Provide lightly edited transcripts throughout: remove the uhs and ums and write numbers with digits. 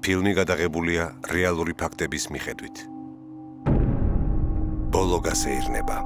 ფილმი გადაღებულია რეალური ფაქტების მიხედვით. ბოლო გასეირნება.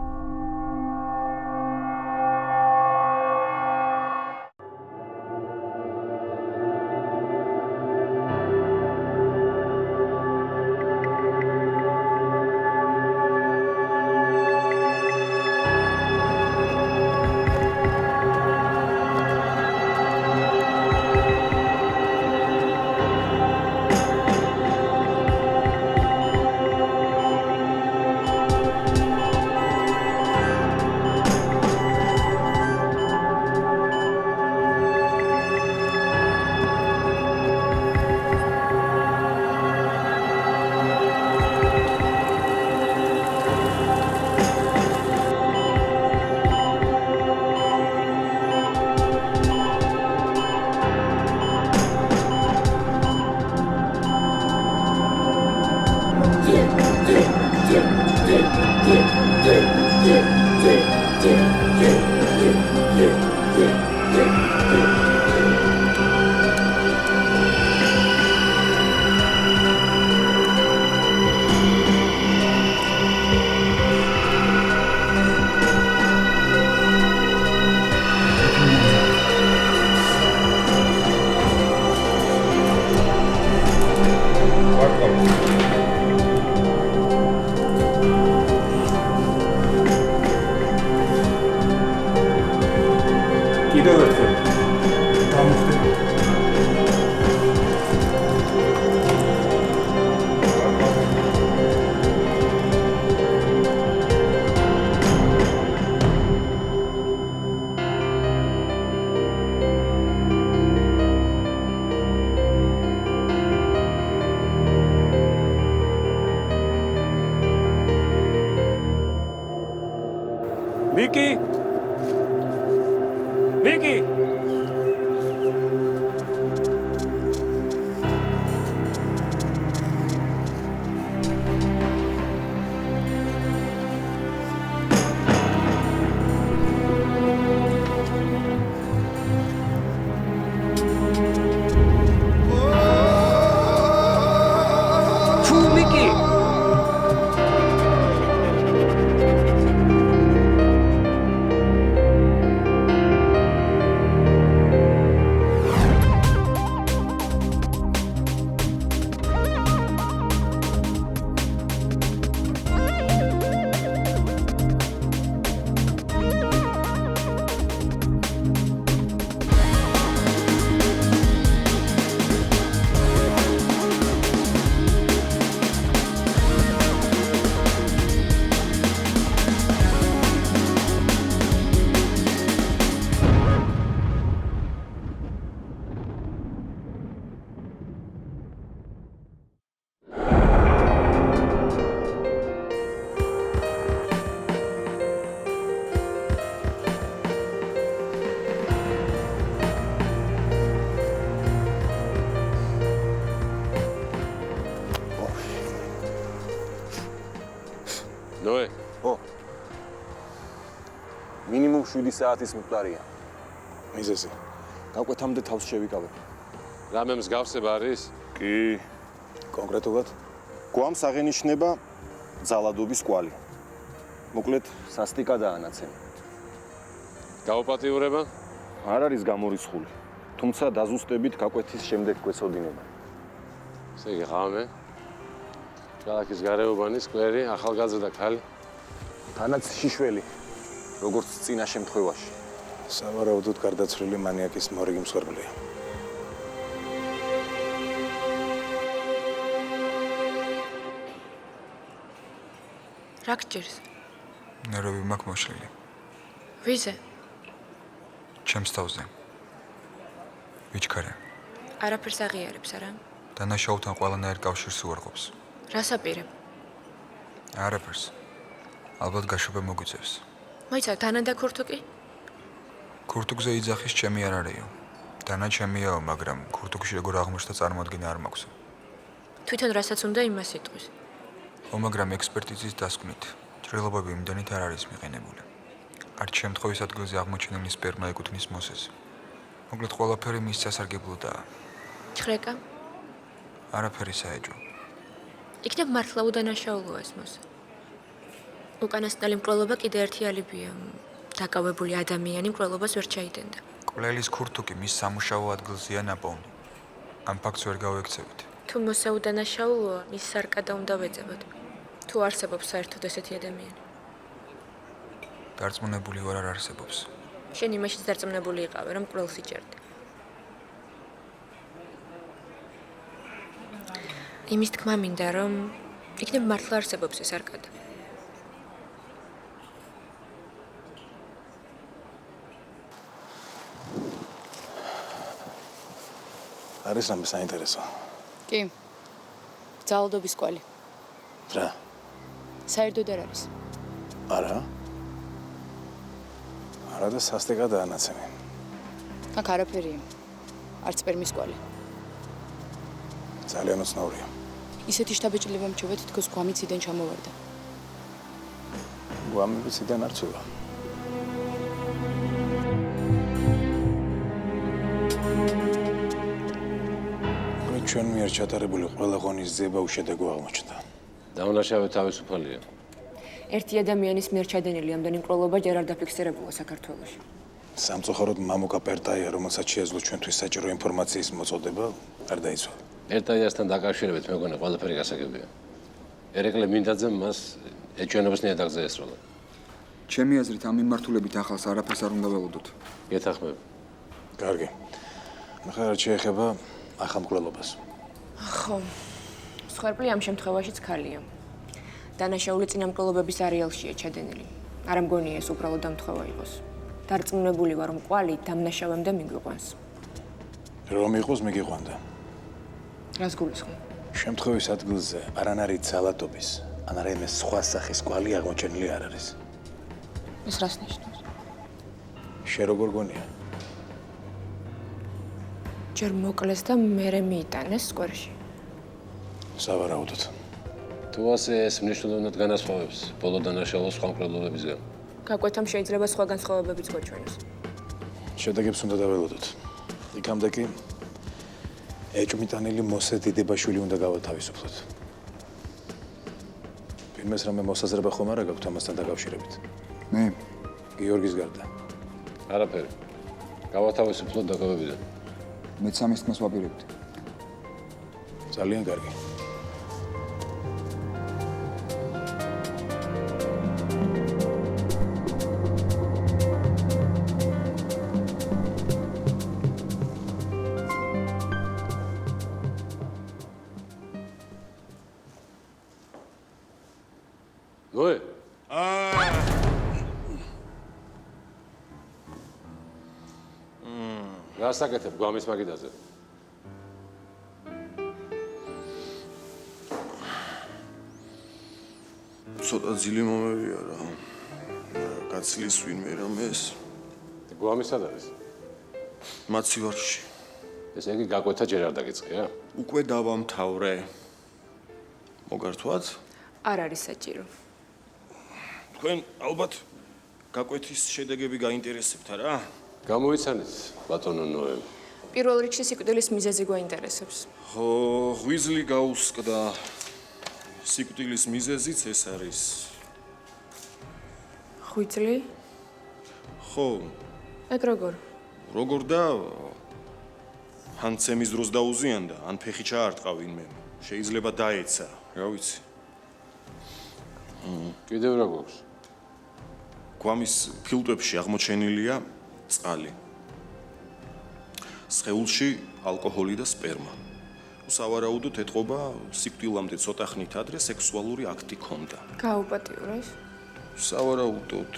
Vicky! ნოე. მინიმუმ 7 საათის მკვდარია. მიზეზი. გაკვეთამდე თავს შევიკავებ. რამე მსგავსება არის? კი. კონკრეტულად გვამს აღენიშნება ძალადობის კვალი. მოკლედ სასტიკადაა ნაცემი. გაუპატიურება? არ არის გამორიცხული. თუმცა დაზუსტებით გაკვეთის შემდეგ გვეცოდინება. ესე იგი ღამე. ქალაქის გარეუბანი, სკვერი, ახალგაზრდა ქალი. თანაც შიშველი, როგორც წინა შემთხვევაში. სავარაუდოდ გარდაცვლილი მანიაკის მორიგი მსხვერპლია. რა გჭირს? ნერვები მაქვს მოშლილი. ვიზე? ჩემს თავზე. ვიჩქარე. არაფერს აღიარებს, არა? დანაშაულთან ყველანაირ კავშირს უარყოფს. რას აპირებ? არაფერს. ალბათ გაშვება მოგვიწევს. მოიცა, თანადა ქურთუკი? ქურთუკზე იძახის ჩემი არ არისო. დანა ჩემიაო, მაგრამ ქურთუკში როგორ აღმოჩნდა წარმოადგენა არ მაქვს. თვითონ რასაც უნდა იმას იტყვის. ხო, მაგრამ ექსპერტიზის დასკვნით ჭრილობები იმდენით არ არის მიყენებული. არც შემთხვევის ადგილზე აღმოჩენილი სპერმა ეკუთვნის მოსეს. მოკლედ ყველაფერი მის სასარგებლოდაა. ჩხრეკა? არაფერი საეჭვო. იქნებ მართლა უდანაშაულოა ეს მოსა. უკანასკნელი მკვლელობა კიდე ერთი ალიბია. დაკავებული ადამიანი მკვლელობას ვერ ჩაიდენდა. კვლელის ქურთუკი მის სამუშაო ადგილზეა ნაპოვნი. ამ ფაქტს ვერ გავექცევით. თუ მოსა უდანაშაულოა, მის სარკადა უნდა ვეძებოთ. თუ არსებობს საერთოდ ესეთი ადამიანი. დარწმუნებული ვარ არ არსებობს. შენ იმაშიც დარწმუნებული იყავი, რომ მკვლელს იჭერდი. იმის თქმა მინდა, რომ იქნებ მართლა არსებობს ეს სარკადა. არის რამე საინტერესო. კი. ძალადობის კვალი. რა? საერთოდ არ არის. არა? არა და სასტიკადაა ნაცემი. აქ არაფერია. არც სპერმის კვალი. ძალიან უცნაურია. ისეთი შთაბეჭდილება მჩვევა, თითქოს გვამი ციდან ჩამოვარდა. გვამი ციდან არ ცულა. ჩვენ მიერ ჩატარებული ყველა ღონისძიება უშედეგო აღმოჩნდა. დაუნაშავე თავისუფალია. ერთი ადამიანის მიერ ჩადენილი ამდენი მკვლელობა ჯერ არ დაფიქსირებულა საქართველოში. სამწუხაროდ მამუკა პერტაია, რომელსაც შეეძლო ჩვენთვის საჭირო ინფორმაციის მოწოდება, არ დაიცვალა. პერტაიასთან დაკავშირებით მეგონა ყველაფერი გასაგებია. ერეკლე მინდაძემ მას ეჩვენებას ნიადაგზე ესროლა. ჩემი აზრით ამ მიმართულებით ახალს არაფერს არ უნდა ველოდოთ. გეთახმები. კარგი. ახლა რა შეეხება ახალ მკვლელობას? ხო. სხვერპლი ამ შემთხვევაშიც ქალია. დანაშაული წინამკვლელობების არეალშია ჩადენილი. არ მგონია ეს უბრალოდ დამთხოვა იყოს. დარწმუნებული ვარ, რომ კვალი დამნაშავემდე მიგვიყვანს. რომ იყოს მიგიყვანდა. რას გულისხმობ? შემთხვევის ადგილზე არანარი ძალადობის, ან რაიმე სხვა სახის კვალი აღმოჩენილი არ არის. ეს რას ნიშნავს? შე როგორ გონია? ჯერ მოკლეს და მერე მიიტანეს სკვერში. სავარაუდოდ. თუ ასე ეს მნიშვნელოვნად განასხვავებს ბოლო დანაშაულს სხვა მკვლელობებისგან. გაკვეთამ შეიძლება სხვა განსხვავებებიც გვაჩვენოს. შედეგებს უნდა დაველოდოთ. იქამდე კი ეჭვმიტანილი მოსე დიდებაშვილი უნდა გავათავისუფლოთ. ფილმეს რამე მოსაზრება ხომ არა გაქვთ ამასთან დაკავშირებით? მე გიორგის გარდა. არაფერი. გავათავისუფლოთ დაკავებიდან. მეც ამის თქმას ვაპირებდი. ძალიან კარგი. ნოე? რა საკეთებ გვამის მაგიდაზე? ცოტა ძილი მომევია რა. გაცლის ვინმე რამეს. გვამი სად არის? მაცივარში. ესე იგი გაკვეთა ჯერ არ დაგიწყია? უკვე დავამთავრე. მოგართვათ? არ არის საჭირო. თქვენ ალბათ გაკვეთის შედეგები გაინტერესებთ რა? გამოიცანეთ ბატონო ნოე. პირველ რიგში სიკვდილის მიზეზი გვაინტერესებს. ხო, ღვიძლი გაუსკდა. სიკვდილის მიზეზიც ეს არის. ღვიძლი? ხო, ეგ როგორ? როგორ და ან ცემის დროს დაუზიანდა, ან ფეხი ჩაარტყა ვინმე. შეიძლება დაეცა, რა ვიცი. კიდევ რა გვაქვს? გვამის ფილტვებში აღმოჩენილია წყალი. სხეულში ალკოჰოლი და სპერმა. სავარაუდოდ ეთყობა სიკვდილამდე ცოტა ხნით ადრე სექსუალური აქტი ჰქონდა. გაუპატიურეს? სავარაუდოდ.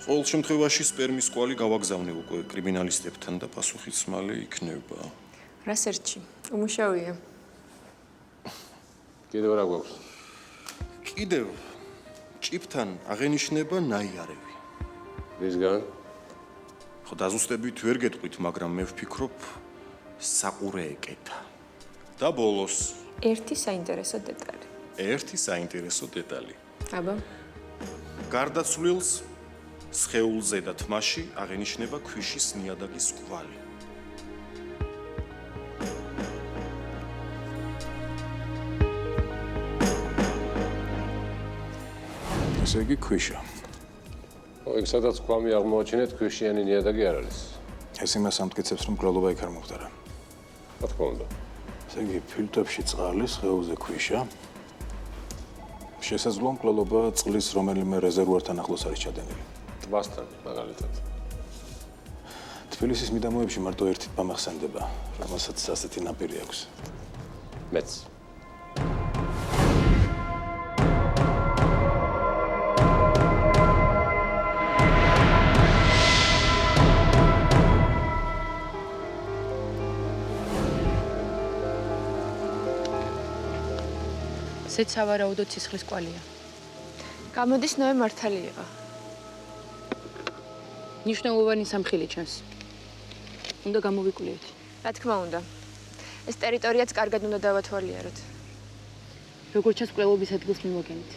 ყოველ შემთხვევაში სპერმის კვალი გავაგზავნე უკვე კრიმინალისტებთან და პასუხიც მალე იქნება. რა სერჩი? უმუშავია. კიდევ რა გვაქვს? კიდევ ჭიფთან აღენიშნება ნაიარევი. რისგან? ხო, დაზუსტებით ვერ გეტყვით, მაგრამ მე ვფიქრობ საყურე ეკეთა. და ბოლოს ერთი საინტერესო დეტალი. ერთი საინტერესო დეტალი. აბა, გარდაცვლილს სხეულზე და თმაში აღენიშნება ქვიშის ნიადაგის კვალი. ესე იგი ქვიშა. იქ სადაც ქვამი აღმოაჩინეთ, ქვიშიანი ნიადაგი არ არის. ეს იმას ამტკიცებს, რომ მკვლელობა იქ არ მომხდარა. რა თქმა უნდა. ესე იგი ფილტრებში წყალი, სხეულზე ქვიშა. შესაძლოა მკვლელობა წყლის რომელიმე რეზერვუართან ახლოს არის ჩადენილი. ტბასთან, მაგალითად. თბილისის მიდამოებში მარტო ერთი ტბა მახსენდება, რომელსაც ასეთი ნაპირი აქვს. მეც. ზეც სავარაუდოდ ცისხლის კვალია. გამოდის ნოე მართალი იყო. ნიშნულოვანი სამხილი ჩანს. უნდა გამოვიკვლიოთ. რა თქმა უნდა. ეს ტერიტორიაც კარგად უნდა დავათვალიეროთ. როგორც ჩანს, კვლევობის ადგილს მივაგენით.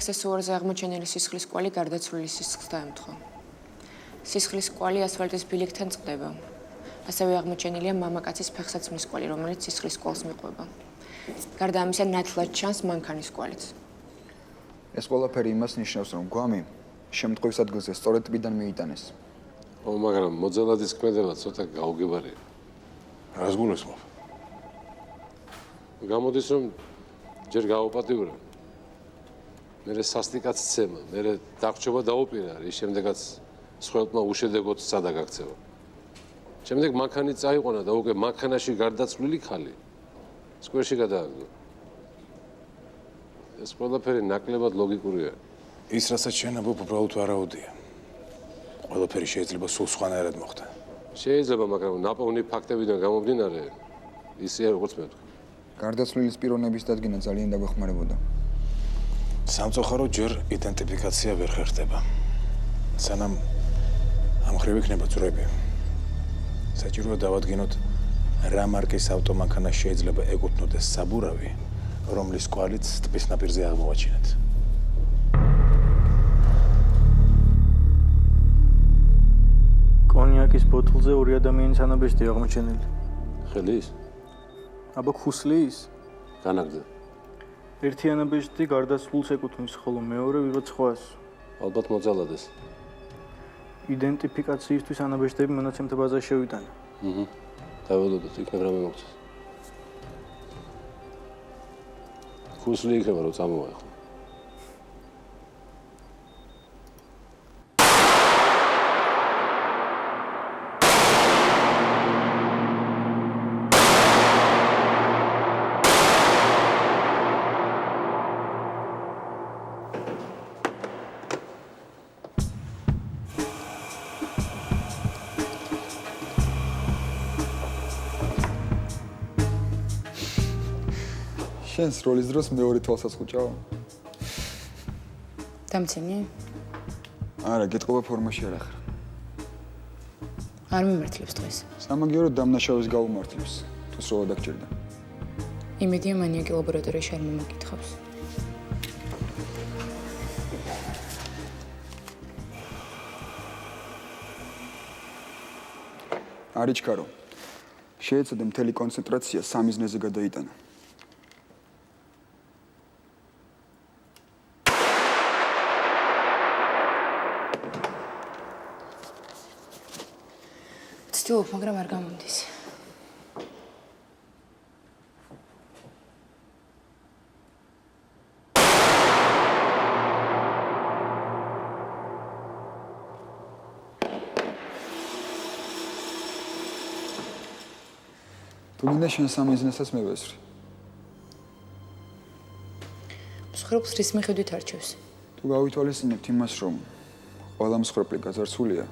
აქსესუარზე აღმოჩენილი სისხლის კვალი გარდაცვლილი სისხლს დაემთხვა. სისხლის კვალი ასფალტის ბილიკთან წყდება. ასევე აღმოჩენილია მამაკაცის ფეხსაცმლის კვალი, რომელიც სისხლის კვალს მიყვება. გარდა ამისა, ნათლად ჩანს მანქანის კვალიც. ეს ყველაფერი იმას ნიშნავს, რომ გვამი შემთხვევის ადგილზე სწორედ ტბიდან მიიტანეს. მაგრამ მოძალადის ქმედება ცოტა გაუგებარია. რას გულისხმობ? გამოდის, რომ ჯერ გაუპატიურა. მერე სასტიკაც ცემა, მერე დაღჭობა დაუპირა, რის შემდეგაც სხვაებმა უშედეგოდ სადა გაქცევა. შემდეგ მანქანით წაიყვანა და უკვე მანქანაში გარდაცვლილი ხალი სკვერში გადააგდო. ეს ყველაფერი ნაკლებად ლოგიკურია. ის რასაც შენაბობ უბრალოდ ვარაუდია. ყველაფერი შეიძლება სულ სხვანაირად მოხდა. შეიძლება, მაგრამ ნაპოვნი ფაქტებიდან გამომდინარე, ისეა როგორც მე ვთქვი. გარდაცვლილის პიროვნების დადგენა ძალიან დაგვეხმარებოდა. სამწუხაროდ ჯერ იდენტიფიკაცია ვერ ხერხდება. სანამ ამ ხრივ იქნება ძვრები. საჭიროა დავადგინოთ, რა მარკის ავტომანქანა შეიძლება ეკუთვნოდეს საბურავი, რომლის კვალიც ტბის ნაპირზე აღმოვაჩინეთ. კონიაკის ბოთლზე ორი ადამიანის ანაბეჭდი აღმოჩენილი. ხელის? აბა ხუსლის? განაგრძო. ერთი ანაბეჭდი გარდაცვლილს ეკუთვნის, ხოლო მეორე ვიღაც სხვას. ალბათ მოძალადეს. იდენტიფიკაციისთვის ანაბეჭდები მონაცემთა ბაზაში შევიტანა. დაველოდოთ, იქნებ რამე მოგწეს. ხუსლი იქნება, რომ წამოვაეხო. შენს როლის დროს მეორე თვალსაც ხუჭავ? დამცინი? არა, გეტყობა ფორმაში არ ახარ. არ მიმართლებს დღეს. სამაგიეროდ დამნაშავეს გაუმართლებს. თუ სროლა დაგჭირდა. იმედია მანიაკი ლაბორატორიაში არ მომაკითხავს. არიჩქარო. შეეცადე მთელი კონცენტრაცია სამიზნეზე გადაიტანა. ვცდილობ, მაგრამ არ გამომდის. თუ მინდა შენ სამიზნესაც მე ვესწრი. მსხვერპლს რის მიხედვით არჩევს? თუ გავითვალისწინებთ იმას, რომ ყველა მსხვერპლი გაძარცვულია,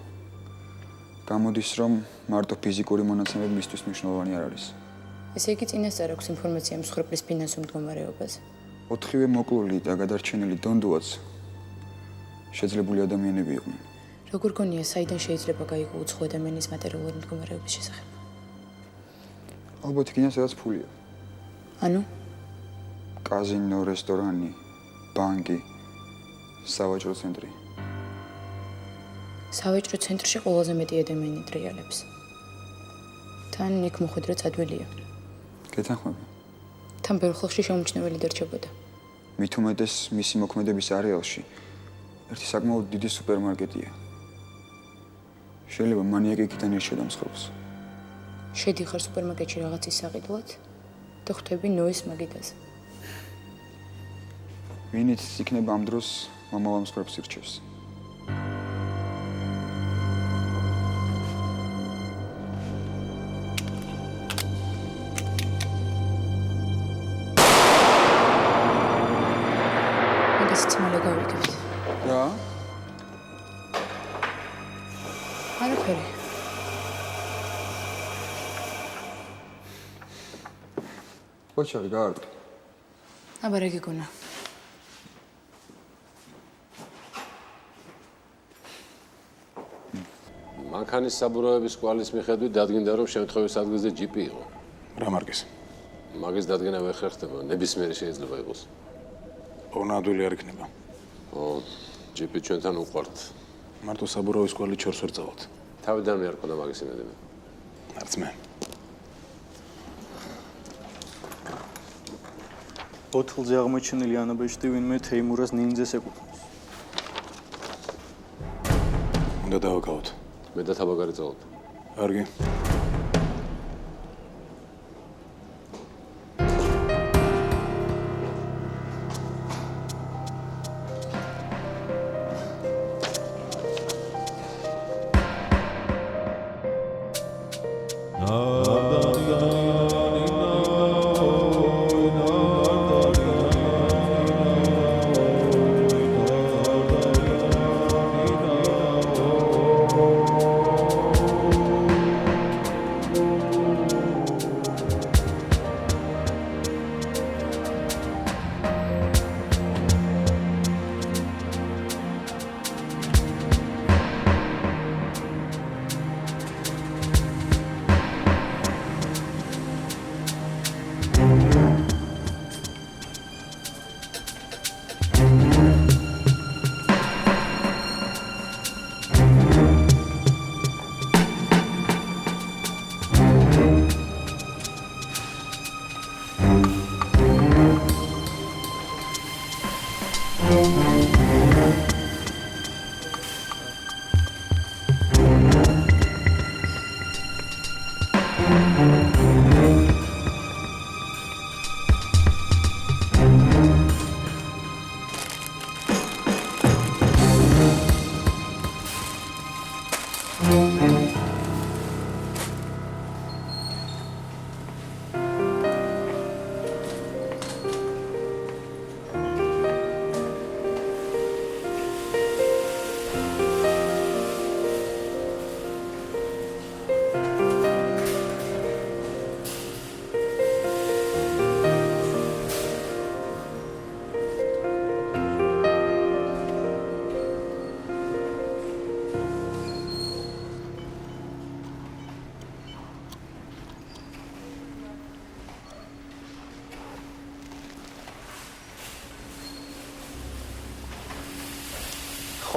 გამოდის, რომ მარტო ფიზიკური მონაცემები მისთვის მნიშვნელოვანი არ არის. ესე იგი წინასწარ აქვს ინფორმაცია მსხვერპლის ფინანსურ მდგომარეობაზე. 4-ვე მოკლული და გადარჩენილი დონდუაც შეძლებული ადამიანები იყვნენ. როგორ გონია, საიდან შეიძლება გაიგო უცხო ადამიანის მატერიალური მდგომარეობის შესახებ? ალბათ იქიდან სადაც ფულია. ანუ? კაზინო, რესტორანი, ბანკი, სავაჭრო ცენტრი. სავაჭრო ცენტრში ყველაზე მეტი ადამიანი ტრიალებს. თან იქ მოხვედრაც ადვილია. გეთანხმები? თან ბევრ ხალხში შეუმჩნეველი დარჩებოდა. მით უმეტეს მისი მოქმედების არეალში ერთი საკმაოდ დიდი სუპერმარკეტია. შეიძლება მანიაკი იქიდან ირჩეოდა მსხვერპლს. შედიხარ სუპერმარკეტში რაღაცის საყიდლად და ხვდები ნოის მაგიდაზე. ვინიც იქნება ამ დროს მომავალ მსხვერპლს ირჩევს. მაგას მალე გავიგებთ. რა? არაფერი. ოჩარი გაარკვე. აბა რა გიგონა? მანქანის საბურავების კვალის მიხედვით დადგინდა, რომ შემთხვევის ადგილზე ჯიპი იყო. რა მარკის? მაგის დადგენა ვერ ხერხდება, ნებისმიერი შეიძლება იყოს. ორნადული არ იქნება. ო, ჯიპი ჩვენთან უყვართ. მარტო საბურავის კვალი ჩორს ვერ წავალთ. თავიდანვე არ ქონდა მაგის იმედები. არც მე. ბოთლზე აღმოჩენილი ანაბეჭდი ვინმე თეიმურას ნინძეს ეკუთვნის. უნდა დავაკავოთ. მე და თაბაგარი წავთ. კარგი.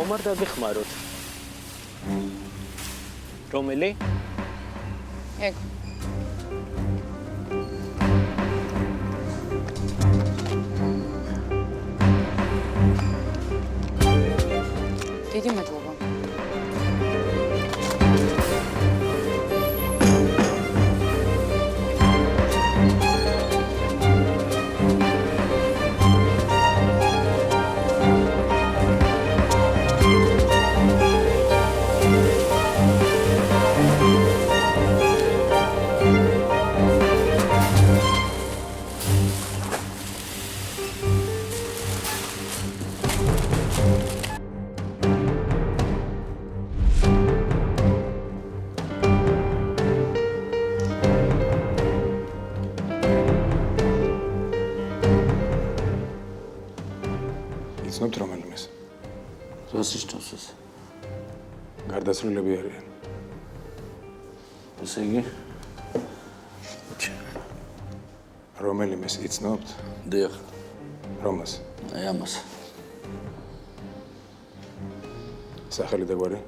ხომ არ დაგეხმაროთ? რომელი? ეგ. დიდი მადლობა. იცნობთ რომელიმეს? რას იშჩავს ეს? გარდაცვლილები არიან. ესე იგი? რომელიმეს იცნობთ? დიახ. რომას? აი ამას. სახელი და გვარი?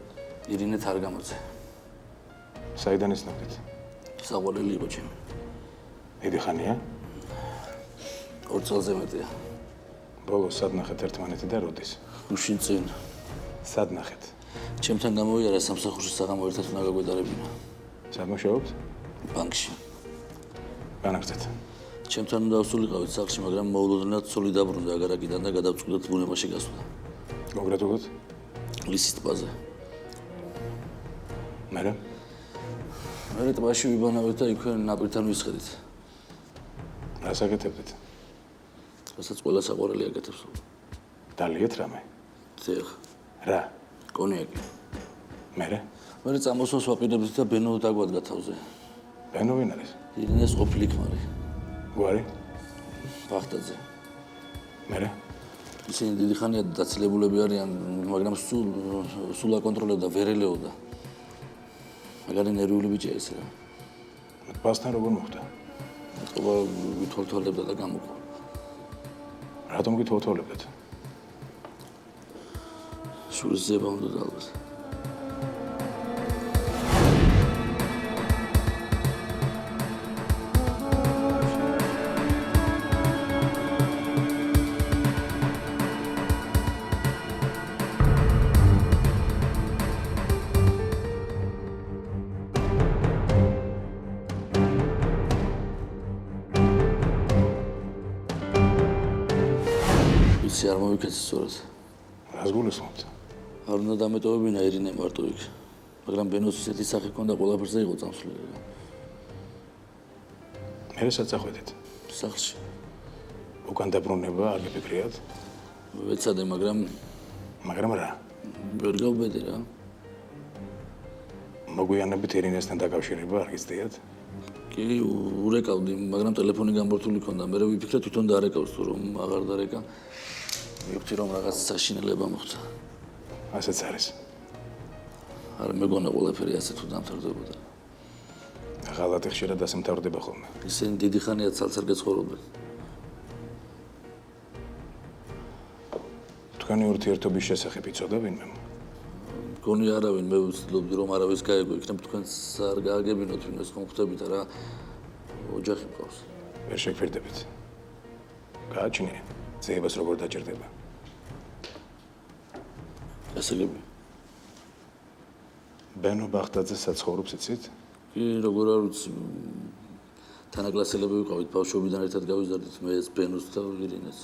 ირინე თარგამაძე. საიდან იცნობთ? საყვარელი იყო ჩემი. დიდი ხანია? 2 წელზე მეტია. ბოლოს სად ნახეთ ერთმანეთი და როდის? უშინ წინ. სად ნახეთ? ჩემთან გამოვიარა სამსახურში საღამო ერთად უნდა გაგვედარებინა. სად მუშაობთ? ბანკში. განაგრძეთ. ჩემთან უნდა ავსულიყავით სახლში, მაგრამ მოულოდნელად ცოლი დაბრუნდა აგარაკიდან და გადავწყვიტეთ ბუნებაში გასვლა. კონკრეტულად? ლისის ტბაზე. მერე? მერე ტბაში ვიბანავეთ და იქვე ნაპირთან ვისხედით. რას აკეთებდით? რასაც ყველა საყვარელი აკეთებს. დალიეთ რამე? დიახ. რა? კონიაკი. მერე? მერე წამოსვას ვაპირებდით და ბენო დაგვადგა თავზე. ბენო ვინ არის? ირინეს ყოფილი ქმარი. გვარი? ვახტაძე. მერე? ისინი დიდი ხანია დაცილებულები არიან, მაგრამ სულ აკონტროლებდა, ვერ ელეოდა. მაგარი ნერვიული ბიჭია ეს რა. ტბასთან როგორ მოხდა? ყობა ვითვალთვალებდა და გამოკვა. რატომ გითვალთვალებდეთ? შურის ზება უნდა ალბათ. არ მოვიქეცი სწორად. რას გულისხმობთ? არ უნდა დამეტოვებინა ირინე მარტო იქ. მაგრამ ბენოს ისეთი სახე ჰქონდა, ყველაფერზე იყო წამსვლელი. მერე სად წახვედით? სახლში. უკან დაბრუნება არ გიფიქრიათ? ვეცადე, მაგრამ რა? ვერ გავბედი რა. მოგვიანებით ირინესთან დაკავშირება არ გიცდიათ? კი, ურეკავდი, მაგრამ ტელეფონი გამორთული ჰქონდა. მე ვიფიქრე თვითონ დაარეკავს თუ რომ აღარ დარეკა. მივხვდი რომ რაღაც საშინელება მოხდა. ასეც არის. არ მეგონა ყველაფერი ასე თუ დამთავრდებოდა. ღალატი ხშირად ასე მთავრდება ხოლმე. ისინი დიდი ხანია ცალ-ცალკე ცხოვრობენ. თქვენი ურთიერთობის შესახებ იცოდა ვინმე? მგონი არავინ, მე ვცდილობდი რომ არავის გაეგო, იქნებ თქვენს არ გააგებინოთ ვინმეს ხომ ხვდებით რა. ოჯახი მყავს. ვერ შეგფირდებით. გააჩნია ძეებას როგორ დაჭირდება. გასაგები. ბენო ბახტაძე საცხოვრობს იცით? კი, როგორ არ ვიცი. თანაკლასელები ვიყავით, ბავშვობიდან ერთად გავიზარდით, მე ეს ბენოს და ირინეს.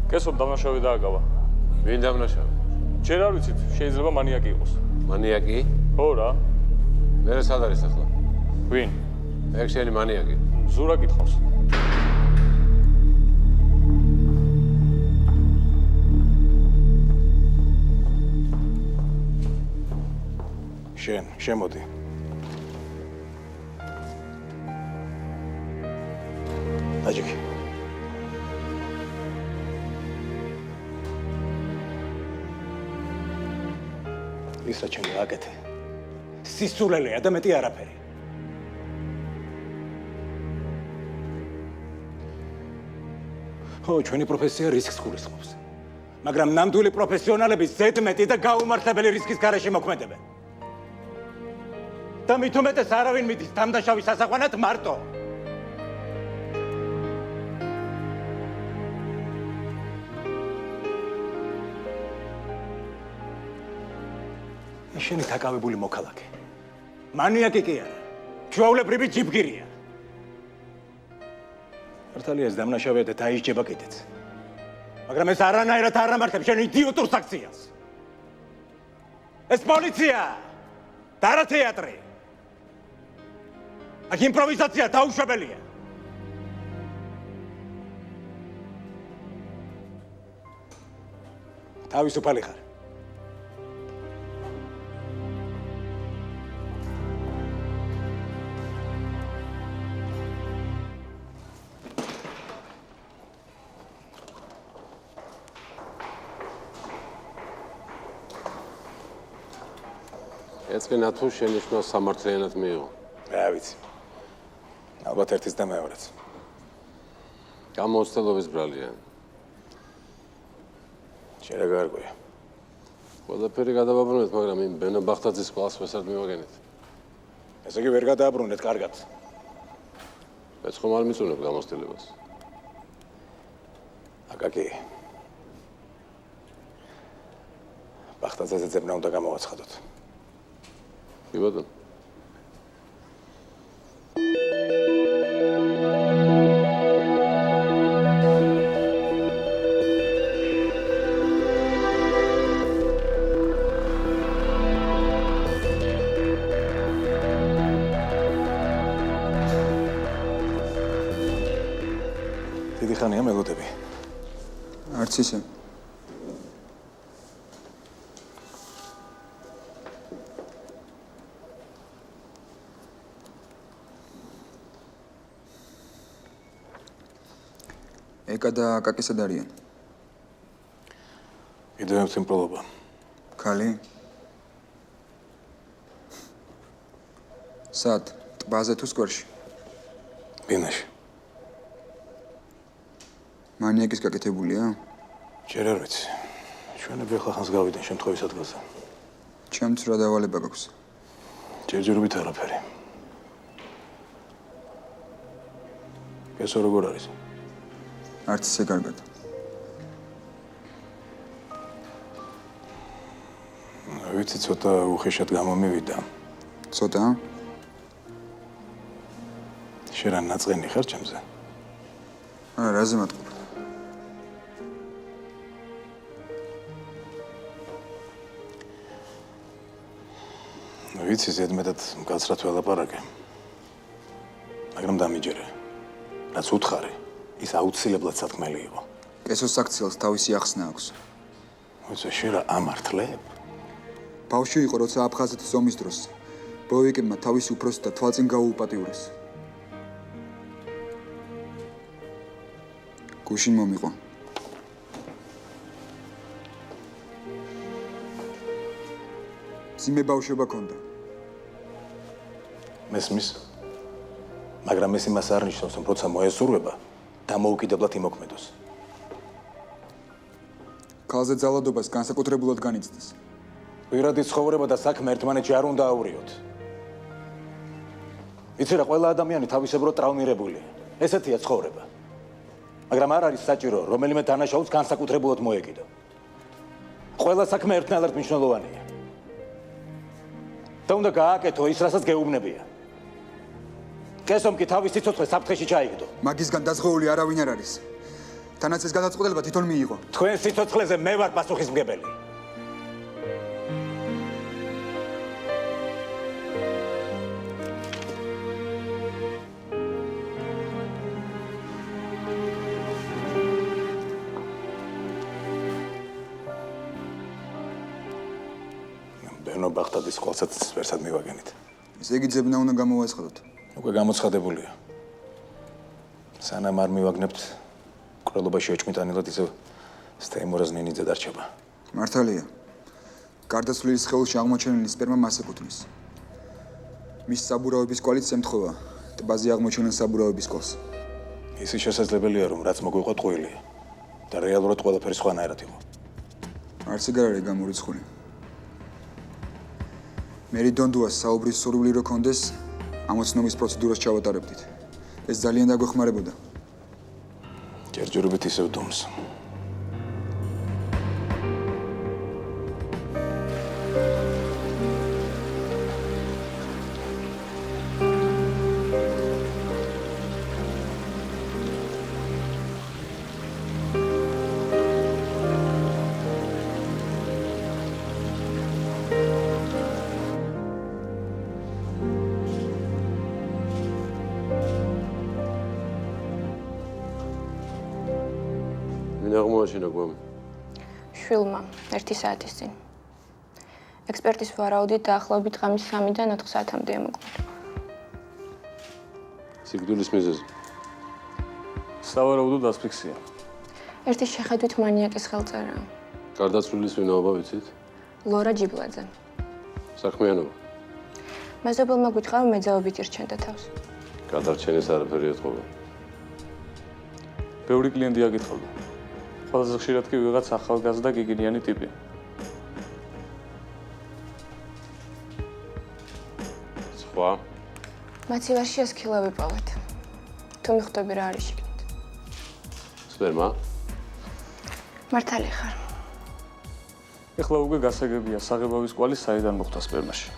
კესომ დამნაშავე დააგავა. ვინ დამნაშავე? ჯერ არ ვიცით, შეიძლება მანიაკი იყოს. მანიაკი? ხო რა. მე სად არის ახლა? ვინ? ეგ შენი მანიაკი. ზურა კითხავს. შემოდი. დაჯიკი. ის რა ჩემი აკეთე. სისულელეა და მეტი არაფერი. ხო, ჩვენი პროფესია რისკს გულისხმობს. მაგრამ ნამდვილი პროფესიონალები ზედმეტი და გაუმართლებელი რისკის გარეშე მოქმედებენ. და მით უმეტეს არავინ მიდის დამნაშავის სასაყვანად მარტო. შენი თაკავებული მოქალაქე. მანიაკი კი არა. ჩვეულებრივი ჯიბგირია. მართალია ეს დამნაშავეა და დაიჯება კიდეც. მაგრამ ეს არანაირად არ ამართებს შენ იდიოტურ აქციას. ეს პოლიცია და არა თეატრი. აქ იმპროვიზაცია დაუშვებელია. თავისუფალი ხარ. ეცკენა თუ შენიშვნა სამართლიანად მიიღო. რა ვიცი. ალბათ ერთის და მეორეც. გამოცდილობის ბრალია. შენ რა გარკვეა? ყველაფერი გადავაბრუნეთ, მაგრამ იმ ბენო ბახტაძის კვალს ვესად მივაგენით. ესე იგი ვერ გადააბრუნეთ კარგად. მეც ხომ არ მიწუნებ გამოცდილებას. აკაკი. ბახტაძეზე ძებნა უნდა გამოვაცხადოთ. კი ბატონო. დიდი ხანია მელოდები. არც ისე. ეკა და აკაკი სად არიან? კიდევ ერთ სიმპლობა. ქალი? სად? ტბაზე თუ სკვერში? ბინაში. მანიაკის გაკეთებულია? ჯერ არ ვიცი. ჩვენები ახლა ხანს გავიდნენ შემთხვევის ადგილზე. ჩემც რა დავალება გაქვს? ჯერჯერობით არაფერი. ესო როგორ არის? არც ისე კარგად. ვიცი ცოტა უხეშად გამომივიდა. ცოტა? შენ რა ნაწყენი ხარ ჩემზე? არა, რაზე მატყობ? ვიცი ზედმეტად მკაცრად ველაპარაკე. მაგრამ დამიჯერე. რაც უთხარი, ის აუცილებლად სათქმელი იყო. კესოს აქციელს თავისი ახსნა აქვს. ვიცი, შენ რა ამართლებ? ბავშვი იყო, როცა აფხაზეთის ომის დროს ბოევიკებმა თავისი უფროსი და თვალწინ გაუუპატიურეს. გუშინ მომიყვა. ძიმე ბავშვობა ქონდა. მესმის? მაგრამ ეს იმას არ ნიშნავს, რომ როცა მოესურვება, დამოუკიდებლად იმოქმედოს. ქალზე ძალადობას განსაკუთრებულად განიცდის. პირადი ცხოვრება და საქმე ერთმანეთში არ უნდა აურიოთ. იცი რა, ყველა ადამიანი თავისებურად ტრავმირებულია. ესეთია ცხოვრება. მაგრამ არ არის საჭირო, რომელიმე დანაშაულს განსაკუთრებულად მოეკიდო. ყველა საქმე ერთნაირად მნიშვნელოვანია. და უნდა გააკეთო ის, რასაც გეუბნებია. კესომ კი თავის სიცოცხლე საფრთხეში ჩაიგდო. მაგისგან დაზღვეული არავინ არ არის. თანაც ეს გადაწყვეტილება თვითონ მიიღო. თქვენ სიცოცხლეზე მე ვარ პასუხისმგებელი. ბენო ბახტადის ყოლსაც ვერსად მივაგენით. ესე იგი ძებნა უნდა გამოვაცხადოთ. უკვე გამოცხადებულია. სანამ არ მივაგნებთ, ყრელობაში ოჭმიტანილად ისევ სტეიმორას ნინიძე დარჩება. მართალია. გარდაცვლილის სხეულში აღმოჩენილი სპერმა მას ეკუთვნის. მის საბურავების კვალიც ემთხვევა ტბაზე აღმოჩენილ საბურავების კვალს. ისიც შესაძლებელია, რომ რაც მოგვიყვა ტყუილია და რეალურად ყველაფერი სხვანაირად იყო. არც ეგ არ არის გამორიცხული. მერი დონდუას საუბრის სურვილი რო კონდეს, ამოცნობის პროცედურას ჩავატარებდით. ეს ძალიან დაგვეხმარებოდა. ჯერჯერობით ისევ დუმს. ვინ აღმოაჩინა გვამი? შვილმა 1 საათის წინ. ექსპერტის ვარაუდით დაახლოებით ღამის 3-დან 4 საათამდეა მოკლედ. სიკვდილის მიზეზი. სავარაუდო დასფიქსია. ერთის შეხედვით მანიაკის ხელწერაა. გარდაცვლილის ვინაობა ვიცით? ლორა ჯიბლაძე. საქმიანობა. მეზობელმა გვიტყვა, რომ მეძაობით ირჩენდა თავს. გადარჩენის არაფერი ეთყობა. ბევრი კლიენტი აკითხავდა. ყველაზე ხშირად კი ვიღაც ახალგაზრდა გიგინიანი ტიპი. სხვა? მაცივარში ასქილა ვიპოვეთ. თუ მიხვდები რა არის შიგნით. სპერმა? მართალი ხარ. ეხლა უკვე გასაგებია საღებავის კვალი საიდან მოხვდა სპერმაში.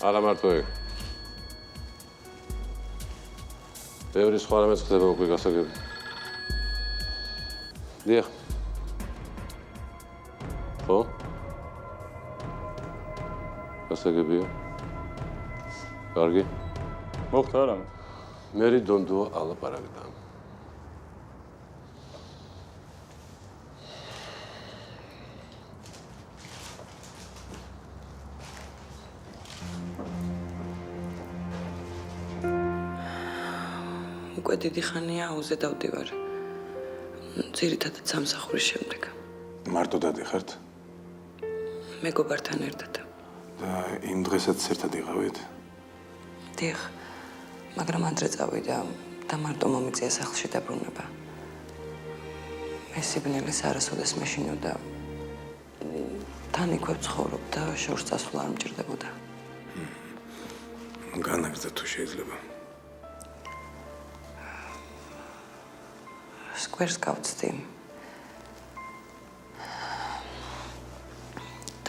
არა მარტო ეგ. ბევრი სხვა რამეც ხდება უკვე გასაგები. დიახ. ხო? გასაგებია. კარგი. მოხდა რამე? მერი დონდუა ალაპარაკდა. უკვე დიდი ხანია აუზე დავდივარ. ძირითადად სამსახურის შემდეგ. მარტო დადიხართ? მეგობართან ერთად. და იმ დღესაც ერთად იყავით? დიახ. მაგრამ ადრე წავიდა და მარტო მომიწია სახლში დაბრუნება. მე სიბნელის არასოდეს მეშინოდა. თან იქვე ვცხოვრობ და შორს წასვლა არ მჭირდებოდა. განაგრძო თუ შეიძლება. სკვერს გავწდი.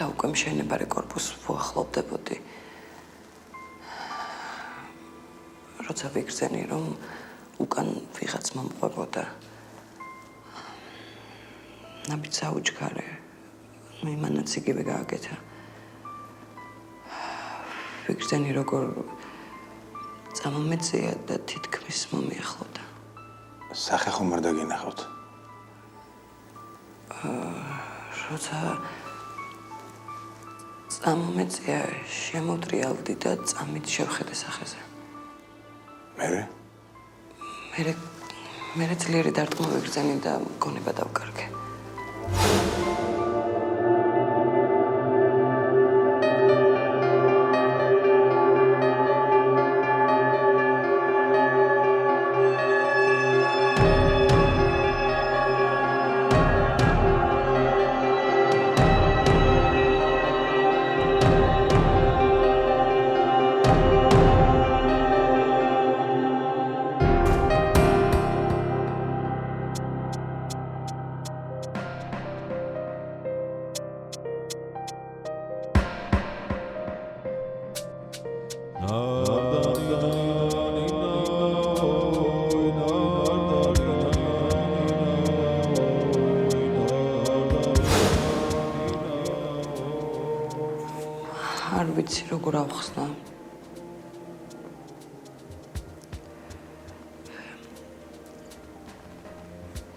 და უკვე მშენებარე კორპუსს ვუახლოვდებოდი. როცა ვიგრძენი, რომ უკან ვიღაც მომყვებოდა. ნაბიჯ საუჩქარე. იმანაც იგივე გააკეთა. ვიგრძენი, როგორ წამომეწია და თითქმის მომიახლოვდა. სახე ხომ არ დაგინახავთ? როცა წამომეწია, შემოტრიალდი და წამით შევხედე სახეზე. მერე ძლიერი დარტყმა ვიგრძენი და გონება დავკარგე. ვიცი როგორ ავხსნა.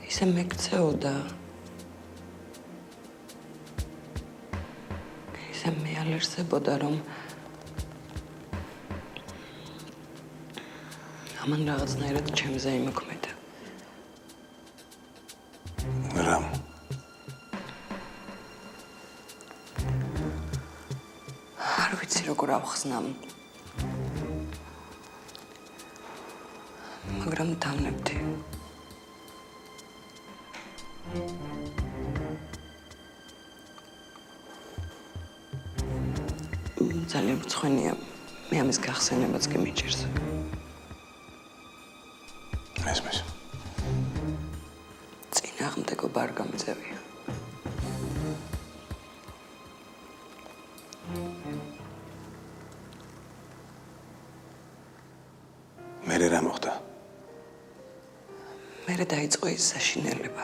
ისე მეკცეოდა. ისე მეალერსებოდა, რომ ამან რაღაცნაირად ჩემზე იმოქმედა. რამ? არ ვიცი როგორ ავხსნა. მაგრამ დამნებდი. ძალიან მწვენია. მე ამის გახსენებაც კი მიჭირს. მესმის. წინააღმდეგობა არ გამიწევია. მერე რა მოხდა? მერე დაიწყო ის საშინელება.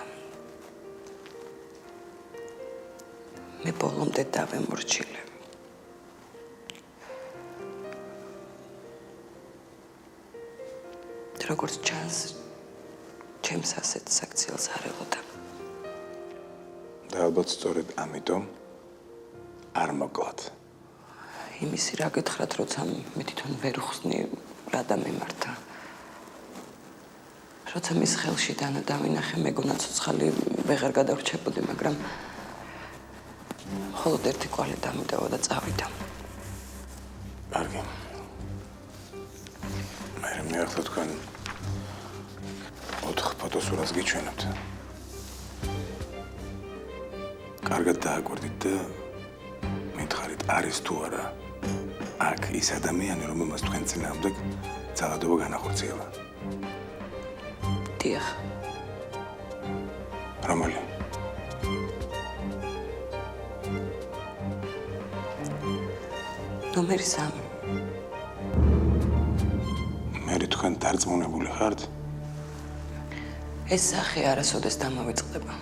მე ბოლომდე დავემორჩილე. როგორც ჩანს, ჩემს ასეთ საქციელს არ ელოდა. და ალბათ სწორედ ამიტომ არ მოკლათ. იმისი რა გითხრათ, როცა მე თვითონ ვერ ვხსნი რა დამემართა. როცა მის ხელში დანა დავინახე, მეგონა ცოცხალი ვეღარ გადავრჩებოდი, მაგრამ მხოლოდ ერთი კვალი დამიდავა და წავიდა. კარგი. მე ახლა თქვენ 4 ფოტოსურათს გიჩვენებთ. კარგად დააკვირდით და მითხარით, არის თუ არა აქ ის ადამიანი, რომელმაც თქვენ წინააღმდეგ ძალადობა განახორციელა. დიახ. რომელი? ნომერი 3. მე თქვენ დარწმუნებული ხართ? ეს სახე არასოდეს დამავიწყდება.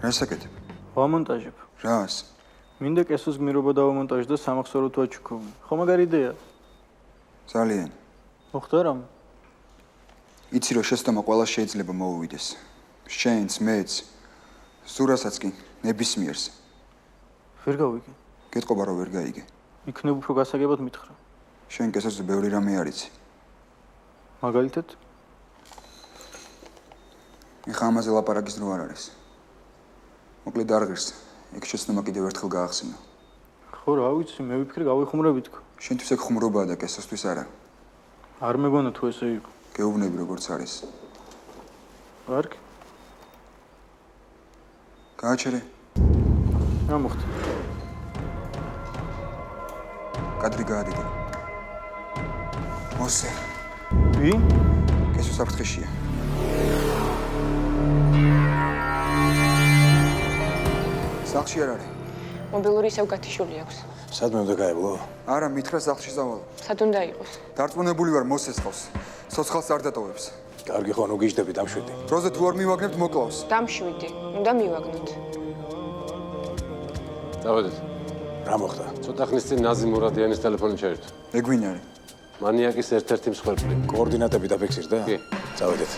რასაკეთებ? ვამონტაჟებ. რას? მინდა კესოს გმირობა დავამონტაჟ და სამახსოვრო თუ აჩუქო. ხო მაგარი იდეა? ძალიან. მოხდა რამ? იცი რომ შეცდომა ყველა შეიძლება მოუვიდეს. შენც, მეც, სურასაც კი, ნებისმიერს. ვერ გავიგე. გეტყობა რომ ვერ გაიგე. იქნებ უფრო გასაგებად მითხრა. შენ კესოზე ბევრი რამე არ იცი. მაგალითად? ეხა ამაზე ლაპარაკის დრო არ არის. მოკლედ არ ღირს. ეგ შეცდომა კიდევ ერთხელ გაახსენო. ხო რა ვიცი, მე ვიფიქრე გავიხუმრები თქო. შენთვის ეგ ხუმრობაა და კესოსთვის არა. არ მეგონა თუ ესე იყო. გეუბნები როგორც არის. კარგი. გააჩერე. რა მოხდა? კადრი გაადიდე. მოსე. ვინ? კესო საფრთხეშია. სახლში არ არის. მობილური ისევ გათიშული აქვს. სადმე უნდა გაევლო? არა, მითხრა სახლში ზავალო. სად უნდა იყოს? დარწმუნებული ვარ მოსეს ყავს. ცოცხალს არ დატოვებს. კარგი ხო, ნუ გიждდებით ამშვიდი. დროზე თუ არ მივაგნებთ მოკლავს. დამშვიდი. უნდა მივაგნოთ. დავედით. რა მოხდა? ცოტა ხნის წინ ნაზი მურადიანის ტელეფონი ჩაირთო. ეგ ვინ არის? მანიაკის ერთ-ერთი მსხვერპლი. კოორდინატები დაფიქსირდა? კი. წავედეთ.